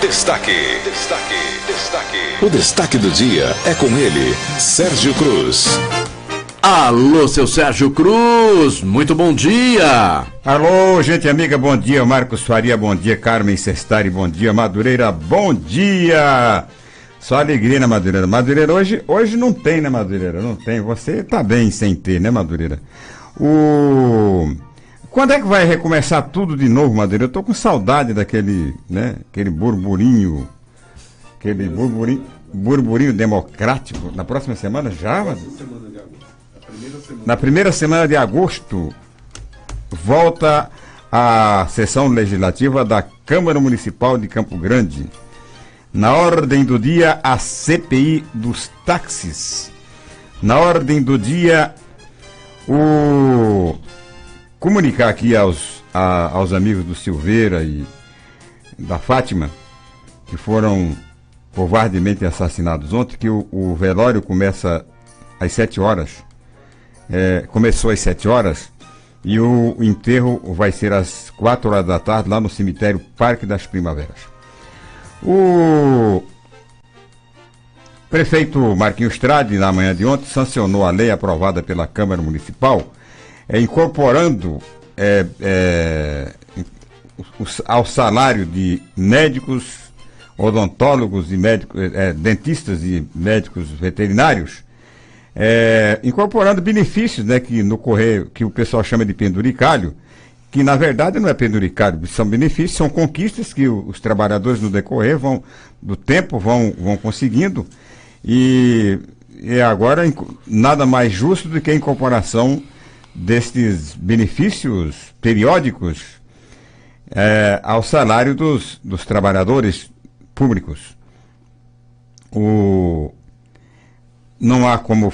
Destaque. O destaque do dia é com ele, Sérgio Cruz. Alô, seu Sérgio Cruz, muito bom dia. Alô, gente amiga, bom dia. Marcos Faria, bom dia. Carmen Sestari, bom dia. Madureira, bom dia. Só alegria na Madureira. Madureira, hoje não tem, né, Madureira? Não tem. Você tá bem sem ter, né, Madureira? Quando é que vai recomeçar tudo de novo, Madureira? Eu tô com saudade daquele, né, aquele burburinho democrático. Na próxima semana já, Madureira? Na primeira semana de agosto, volta a sessão legislativa da Câmara Municipal de Campo Grande. Na ordem do dia, a CPI dos táxis. Na ordem do dia, comunicar aqui aos amigos do Silveira e da Fátima, que foram covardemente assassinados ontem, que o velório começa às 7 horas. Começou às 7 horas e o enterro vai ser às 4 horas da tarde lá no cemitério Parque das Primaveras. O prefeito Marquinhos Trade, na manhã de ontem, sancionou a lei aprovada pela Câmara Municipal, incorporando ao salário de médicos, odontólogos e médicos, dentistas e médicos veterinários, incorporando benefícios, né, que no correio, que o pessoal chama de penduricalho, que na verdade não é penduricalho, são benefícios, são conquistas que os trabalhadores no decorrer do tempo vão conseguindo, e agora nada mais justo do que a incorporação destes benefícios periódicos ao salário dos trabalhadores públicos. Não há como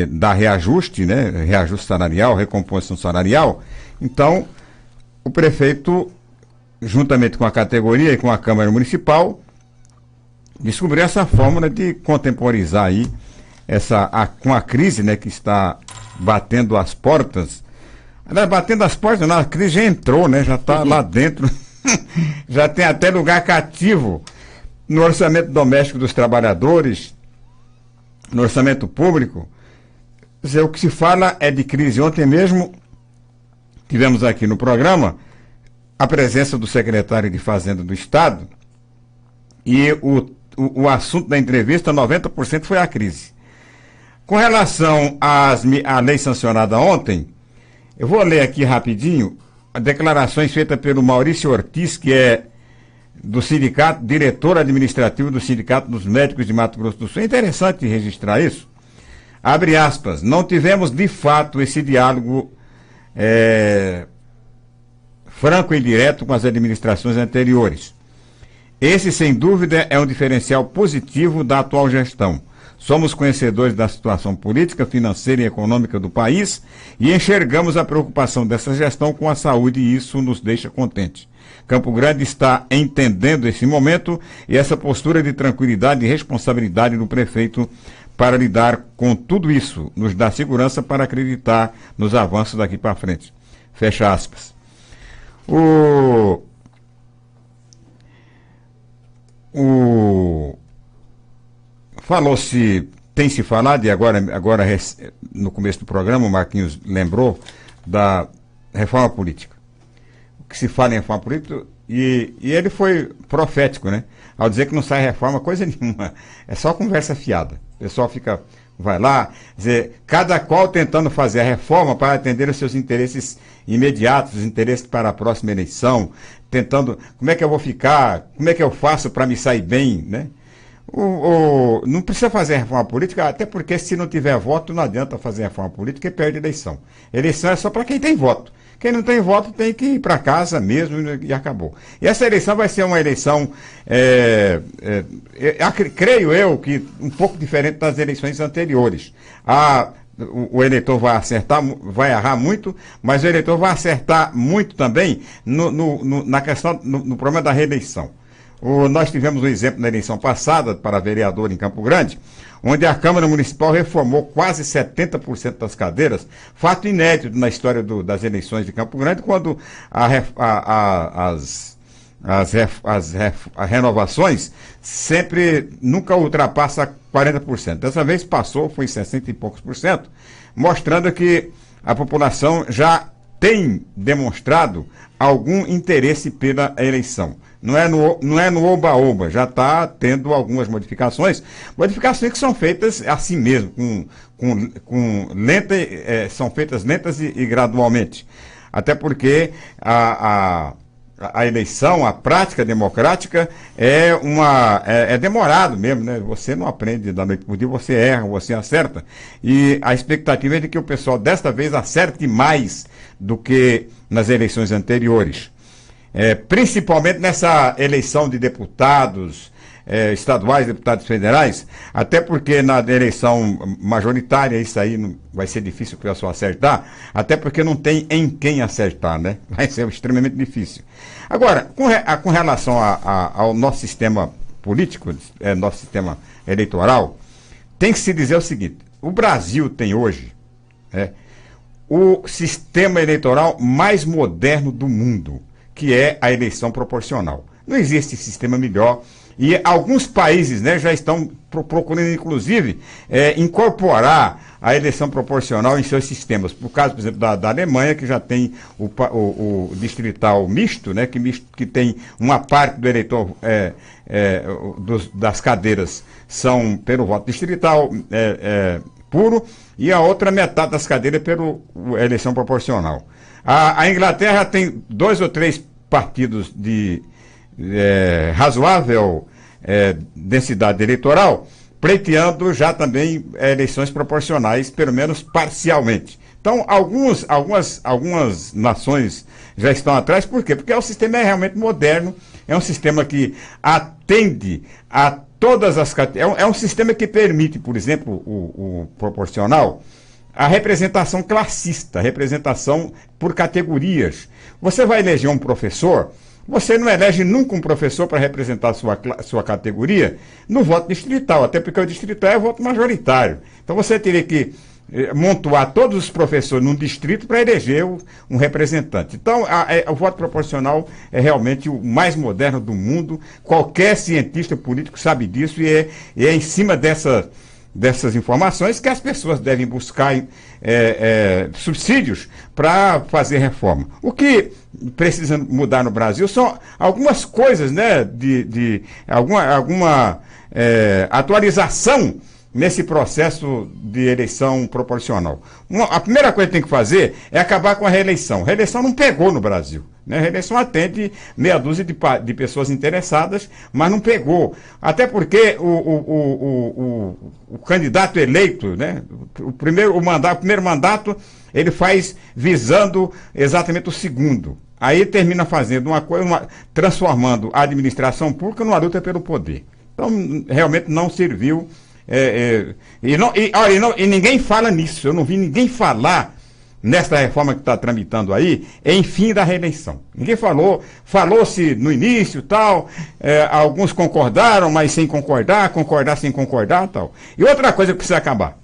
dar reajuste, né? Reajuste salarial, recomposição salarial. Então, o prefeito, juntamente com a categoria e com a Câmara Municipal, descobriu essa fórmula de contemporizar aí com a crise, né, que está batendo as portas. Batendo as portas, não, a crise já entrou, né? Já está lá dentro. Já tem até lugar cativo no orçamento doméstico dos trabalhadores, no orçamento público. Quer dizer, o que se fala é de crise. Ontem mesmo tivemos aqui no programa a presença do secretário de Fazenda do Estado e o assunto da entrevista, 90% foi a crise. Com relação à lei sancionada ontem, eu vou ler aqui rapidinho as declarações feitas pelo Maurício Ortiz, que é do sindicato, diretor administrativo do Sindicato dos Médicos de Mato Grosso do Sul. É interessante registrar isso. Abre aspas, não tivemos de fato esse diálogo franco e direto com as administrações anteriores. Esse, sem dúvida, é um diferencial positivo da atual gestão. Somos conhecedores da situação política, financeira e econômica do país e enxergamos a preocupação dessa gestão com a saúde e isso nos deixa contentes. Campo Grande está entendendo esse momento e essa postura de tranquilidade e responsabilidade do prefeito para lidar com tudo isso, nos dá segurança para acreditar nos avanços daqui para frente. Fecha aspas. Tem se falado, e agora no começo do programa o Marquinhos lembrou da reforma política. O que se fala em reforma política, e ele foi profético, né? Ao dizer que não sai reforma, coisa nenhuma. É só conversa fiada. O pessoal vai lá, dizer, cada qual tentando fazer a reforma para atender os seus interesses imediatos, os interesses para a próxima eleição, tentando, como é que eu vou ficar, como é que eu faço para me sair bem, né? Não precisa fazer reforma política, até porque se não tiver voto, não adianta fazer reforma política e perde eleição. Eleição é só para quem tem voto. Quem não tem voto tem que ir para casa mesmo e acabou. E essa eleição vai ser uma eleição, creio eu, que um pouco diferente das eleições anteriores. O eleitor vai acertar, vai errar muito, mas o eleitor vai acertar muito também na questão, no problema da reeleição. Nós tivemos um exemplo na eleição passada para vereador em Campo Grande, onde a Câmara Municipal reformou quase 70% das cadeiras, fato inédito na história das eleições de Campo Grande, quando as renovações sempre nunca ultrapassa 40%. Dessa vez passou, foi 60 e poucos por cento, mostrando que a população já tem demonstrado algum interesse pela eleição. Não é no oba-oba, já está tendo algumas modificações que são feitas assim mesmo, são feitas lentas e gradualmente. Até porque a eleição, a prática democrática é demorado mesmo, né? Você não aprende da noite pro dia, você erra, você acerta. E a expectativa é de que o pessoal desta vez acerte mais do que nas eleições anteriores. Principalmente nessa eleição de deputados estaduais, deputados federais, até porque na eleição majoritária isso aí não, vai ser difícil para o pessoal acertar, até porque não tem em quem acertar, né? Vai ser extremamente difícil. Agora, com relação ao nosso sistema político, nosso sistema eleitoral, tem que se dizer o seguinte: o Brasil tem hoje o sistema eleitoral mais moderno do mundo, que é a eleição proporcional. Não existe sistema melhor. E alguns países, né, já estão procurando, inclusive, incorporar a eleição proporcional em seus sistemas. Por caso, por exemplo, da Alemanha, que já tem o distrital misto, né, que tem uma parte do eleitor das cadeiras são pelo voto distrital puro, e a outra metade das cadeiras pela eleição proporcional. A Inglaterra tem 2 ou 3 partidos de razoável densidade eleitoral, pleiteando já também eleições proporcionais, pelo menos parcialmente. Então, algumas nações já estão atrás. Por quê? Porque o sistema é realmente moderno, é um sistema que atende a todas as categorias, é um sistema que permite, por exemplo, o proporcional, a representação classista, a representação por categorias. Você vai eleger um professor, você não elege nunca um professor para representar a sua categoria no voto distrital, até porque o distrital é voto majoritário. Então você teria que montuar todos os professores num distrito para eleger um representante. Então o voto proporcional é realmente o mais moderno do mundo. Qualquer cientista político sabe disso, e é em cima dessas informações que as pessoas devem buscar subsídios para fazer reforma. O que precisa mudar no Brasil são algumas coisas, né, alguma atualização nesse processo de eleição proporcional. A primeira coisa que tem que fazer é acabar com a reeleição. A reeleição não pegou no Brasil, né? A reeleição atende meia dúzia de pessoas interessadas, mas não pegou. Até porque o candidato eleito, né, o primeiro mandato, ele faz visando exatamente o segundo. Aí termina fazendo uma coisa, transformando a administração pública numa luta pelo poder. Então, realmente não serviu. E ninguém fala nisso. Eu não vi ninguém falar nesta reforma que está tramitando aí em fim da reeleição. Ninguém falou-se no início tal, alguns concordaram, mas sem concordar sem concordar tal. E outra coisa que precisa acabar,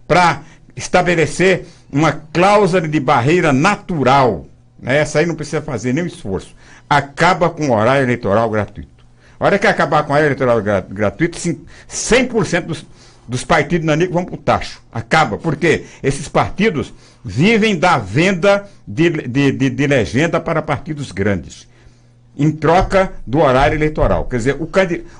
para estabelecer uma cláusula de barreira natural, né? Essa aí não precisa fazer nenhum esforço. Acaba com o horário eleitoral gratuito. A hora que acabar com o horário eleitoral gratuito, 100% dos partidos nanicos vão para o tacho. Acaba, porque esses partidos vivem da venda de legenda para partidos grandes, em troca do horário eleitoral. Quer dizer,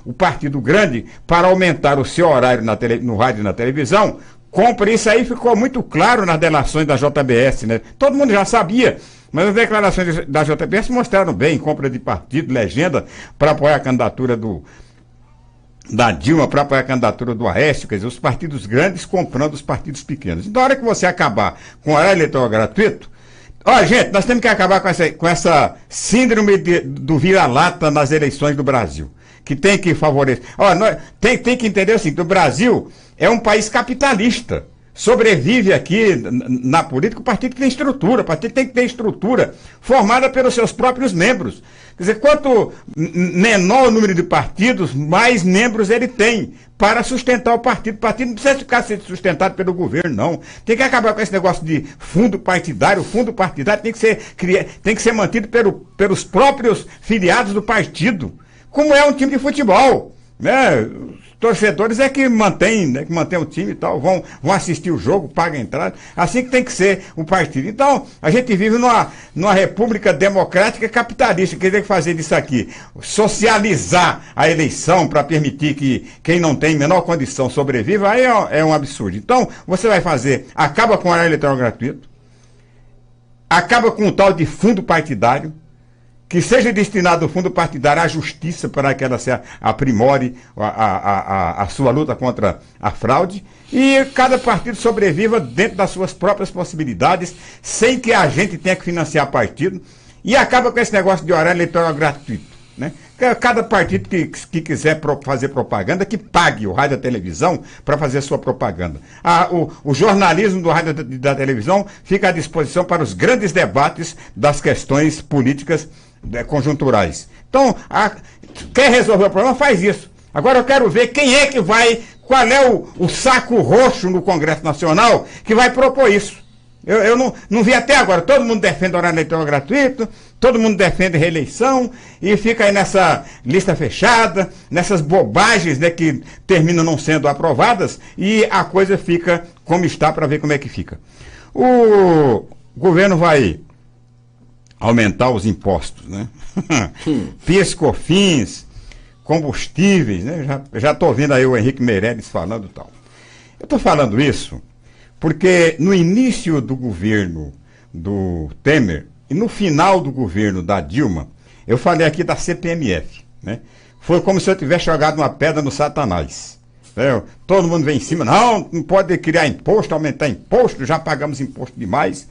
o partido grande, para aumentar o seu horário no rádio e na televisão, compra. Isso aí ficou muito claro nas delações da JBS, né? Todo mundo já sabia. Mas as declarações da JBS mostraram bem: compra de partido, legenda, para apoiar a candidatura da Dilma, para apoiar a candidatura do Aécio. Quer dizer, os partidos grandes comprando os partidos pequenos. Então, na hora que você acabar com o horário eleitoral gratuito, gente, nós temos que acabar com essa síndrome do vira-lata nas eleições do Brasil, que tem que favorecer. Tem que entender o seguinte: o Brasil é um país capitalista. sobrevive aqui na política o partido que tem estrutura. O partido tem que ter estrutura formada pelos seus próprios membros. Quer dizer, quanto menor o número de partidos, mais membros ele tem para sustentar o partido. O partido não precisa ficar sendo sustentado pelo governo, não. Tem que acabar com esse negócio de fundo partidário. O fundo partidário tem que ser mantido pelos próprios filiados do partido, como é um time de futebol, né? Os torcedores é que mantém, né, que mantém o time e tal, vão assistir o jogo, pagam a entrada, assim que tem que ser o partido. Então, a gente vive numa república democrática capitalista, que tem que fazer disso aqui, socializar a eleição para permitir que quem não tem menor condição sobreviva, aí é um absurdo. Então, você vai fazer, acaba com o horário eleitoral gratuito, acaba com o tal de fundo partidário, que seja destinado o fundo partidário à justiça para que ela se aprimore a sua luta contra a fraude, e cada partido sobreviva dentro das suas próprias possibilidades, sem que a gente tenha que financiar partido, e acaba com esse negócio de horário eleitoral gratuito, né? Cada partido que quiser fazer propaganda, que pague o rádio e a televisão para fazer a sua propaganda. O jornalismo do rádio e da televisão fica à disposição para os grandes debates das questões políticas conjunturais. Então, quer resolver o problema, faz isso. Agora eu quero ver qual é o saco roxo no Congresso Nacional que vai propor isso. Eu não vi até agora. Todo mundo defende horário eleitoral gratuito, todo mundo defende reeleição, e fica aí nessa lista fechada, nessas bobagens, né, que terminam não sendo aprovadas, e a coisa fica como está, para ver como é que fica. O governo vai aumentar os impostos, né? PIS, COFINS, combustíveis, né? Já estou ouvindo aí o Henrique Meirelles falando tal. Eu estou falando isso porque no início do governo do Temer e no final do governo da Dilma, eu falei aqui da CPMF, né? Foi como se eu tivesse jogado uma pedra no Satanás. Né? Todo mundo vem em cima, não pode criar imposto, aumentar imposto, já pagamos imposto demais.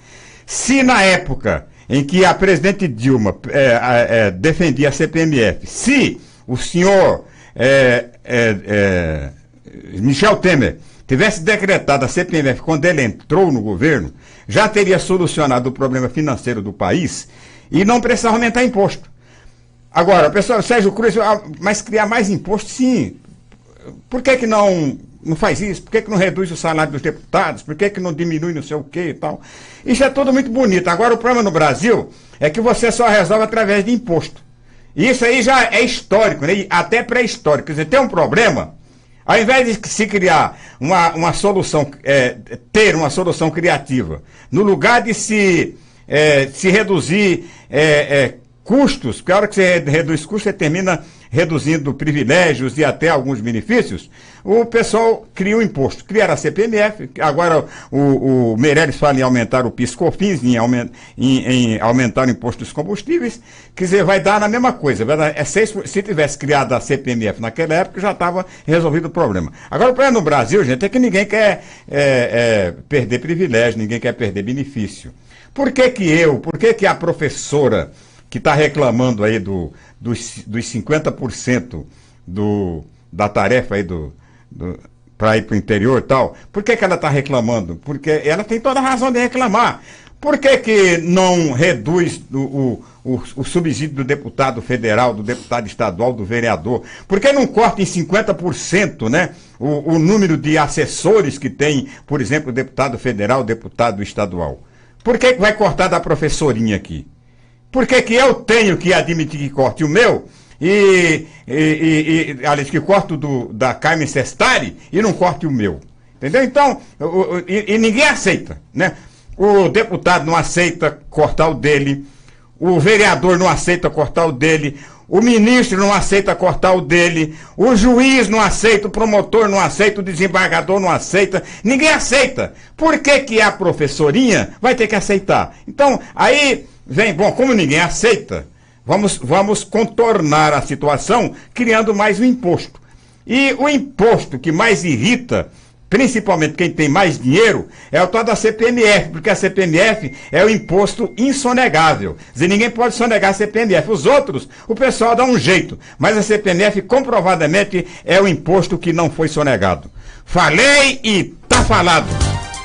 Se na época em que a presidente Dilma defendia a CPMF, se o senhor Michel Temer tivesse decretado a CPMF quando ele entrou no governo, já teria solucionado o problema financeiro do país e não precisava aumentar imposto. Agora, pessoal, Sérgio Cruz, mas criar mais imposto, sim. Por que não faz isso? Por que não reduz o salário dos deputados? Por que não diminui não sei o quê e tal? Isso é tudo muito bonito. Agora, o problema no Brasil é que você só resolve através de imposto. E isso aí já é histórico, né? Até pré-histórico. Quer dizer, tem um problema, ao invés de se criar uma solução, ter uma solução criativa, no lugar de se reduzir custos, porque a hora que você reduz custos, você termina reduzindo privilégios e até alguns benefícios, o pessoal cria o imposto. Criaram a CPMF, agora o Meirelles fala em aumentar o PIS/COFINS, em aumentar o imposto dos combustíveis, quer dizer, vai dar na mesma coisa. Se tivesse criado a CPMF naquela época, já estava resolvido o problema. Agora, o problema no Brasil, gente, é que ninguém quer perder privilégio, ninguém quer perder benefício. Por que a professora que está reclamando aí dos 50% da tarefa aí para ir para o interior e tal, por que ela está reclamando? Porque ela tem toda a razão de reclamar. Por que não reduz o subsídio do deputado federal, do deputado estadual, do vereador? Por que não corta em 50%, né, o número de assessores que tem, por exemplo, o deputado federal, o deputado estadual? Por que vai cortar da professorinha aqui? Por que eu tenho que admitir que corte o meu aliás, que corte da Carmen Sestari e não corte o meu? Entendeu? Então, ninguém aceita, né? O deputado não aceita cortar o dele, o vereador não aceita cortar o dele, o ministro não aceita cortar o dele, o juiz não aceita, o promotor não aceita, o desembargador não aceita, ninguém aceita. Por que a professorinha vai ter que aceitar? Então, aí vem, bom, como ninguém aceita, vamos contornar a situação criando mais um imposto. E o imposto que mais irrita, principalmente quem tem mais dinheiro, é o tal da CPMF, porque a CPMF é o imposto insonegável. Quer dizer, ninguém pode sonegar a CPMF. Os outros, o pessoal dá um jeito, mas a CPMF comprovadamente é o imposto que não foi sonegado. Falei e tá falado.